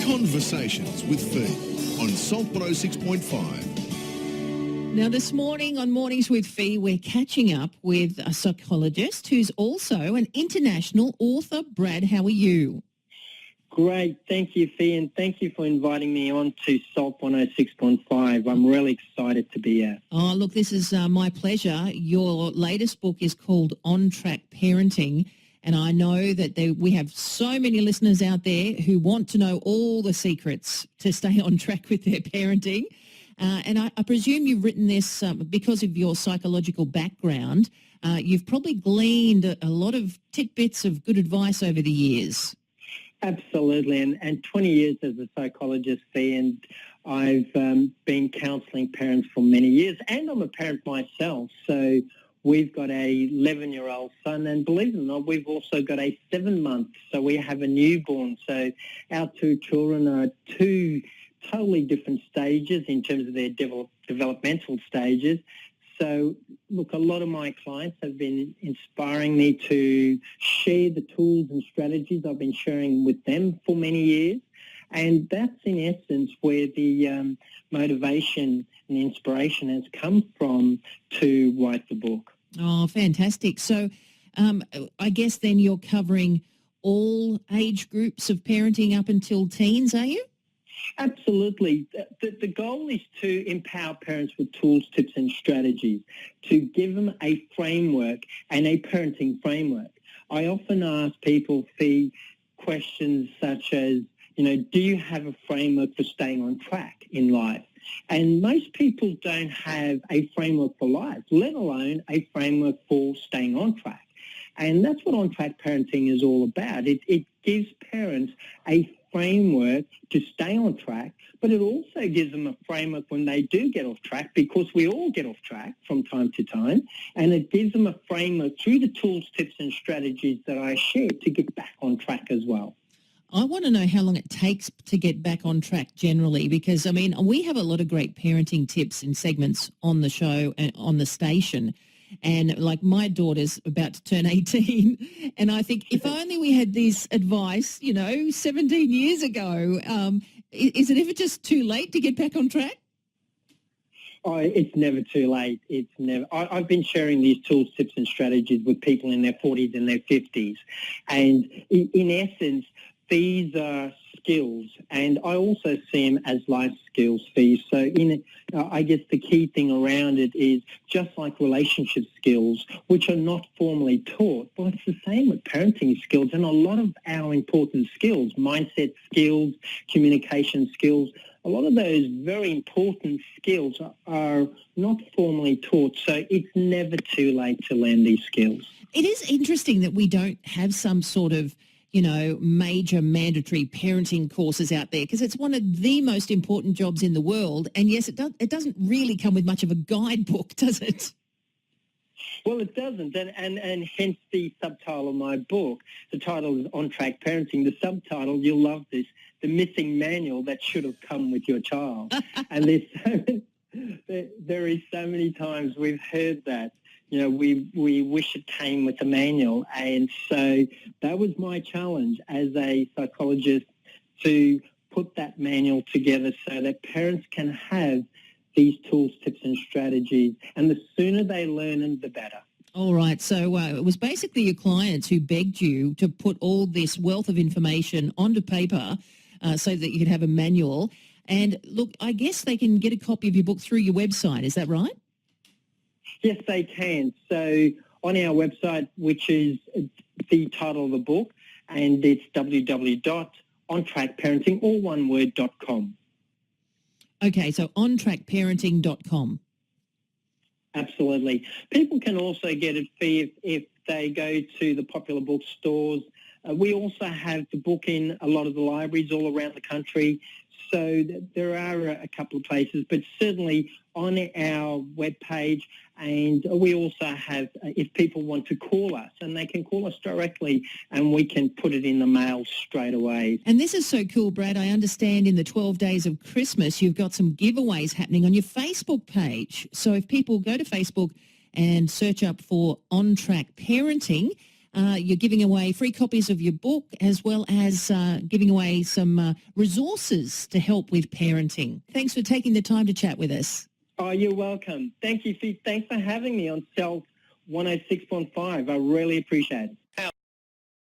Conversations with Fee on Salt 106.5. Now, this morning on Mornings with Fee, we're catching up with a psychologist who's also an international author. Brad, how are you? Great. Thank you, Fee, and thank you for inviting me on to Salt 106.5. I'm really excited to be here. Oh, look, this is my pleasure. Your latest book is called On Track Parenting, and I know that we have so many listeners out there who want to know all the secrets to stay on track with their parenting. And I presume you've written this because of your psychological background. You've probably gleaned a lot of tidbits of good advice over the years. Absolutely, and 20 years as a psychologist, Fee, and I've been counselling parents for many years, and I'm a parent myself. So we've got a 11-year-old son, and believe it or not, we've also got a 7-month. So we have a newborn. So our two children are two totally different stages in terms of their developmental stages. So, look, a lot of my clients have been inspiring me to share the tools and strategies I've been sharing with them for many years. And that's, in essence, where the motivation and inspiration has come from to write the book. Oh, fantastic. So I guess then you're covering all age groups of parenting up until teens, are you? Absolutely. The goal is to empower parents with tools, tips and strategies, to give them a framework and a parenting framework. I often ask people questions such as, do you have a framework for staying on track in life? And most people don't have a framework for life, let alone a framework for staying on track. And that's what on-track parenting is all about. It gives parents a framework to stay on track, but it also gives them a framework when they do get off track, because we all get off track from time to time, and it gives them a framework through the tools, tips and strategies that I share to get back on track as well. I want to know how long it takes to get back on track generally, because, we have a lot of great parenting tips and segments on the show and on the station. And like my daughter's about to turn 18, and I think if only we had this advice, 17 years ago, is it ever just too late to get back on track? Oh, it's never too late. It's never. I've been sharing these tools, tips and strategies with people in their 40s and their 50s. And in essence, these are skills, and I also see them as life skills, Fee. So I guess the key thing around it is just like relationship skills, which are not formally taught. Well, it's the same with parenting skills, and a lot of our important skills, mindset skills, communication skills, a lot of those very important skills are not formally taught. So it's never too late to learn these skills. It is interesting that we don't have some sort of major mandatory parenting courses out there, because it's one of the most important jobs in the world. And yes, it doesn't really come with much of a guidebook, does it? Well, it doesn't, and hence the subtitle of my book. The title is On Track Parenting. The subtitle, you'll love this, the missing manual that should have come with your child. And there is so many times we've heard that. We wish it came with a manual. And so that was my challenge as a psychologist, to put that manual together so that parents can have these tools, tips and strategies. And the sooner they learn them, the better. All right. So it was basically your clients who begged you to put all this wealth of information onto paper so that you could have a manual. And look, I guess they can get a copy of your book through your website. Is that right? Yes, they can. So on our website, which is the title of the book, and it's www.ontrackparenting, all one word.com. Okay, so ontrackparenting.com. Absolutely. People can also get it free if they go to the popular bookstores. We also have the book in a lot of the libraries all around the country. So there are a couple of places, but certainly on our webpage. And we also have, if people want to call us, and they can call us directly, and we can put it in the mail straight away. And this is so cool, Brad. I understand in the 12 days of Christmas, you've got some giveaways happening on your Facebook page. So if people go to Facebook and search up for On Track Parenting, You're giving away free copies of your book as well as giving away some resources to help with parenting. Thanks for taking the time to chat with us. Oh, you're welcome. Thank you. Thanks for having me on Self 106.5. I really appreciate it.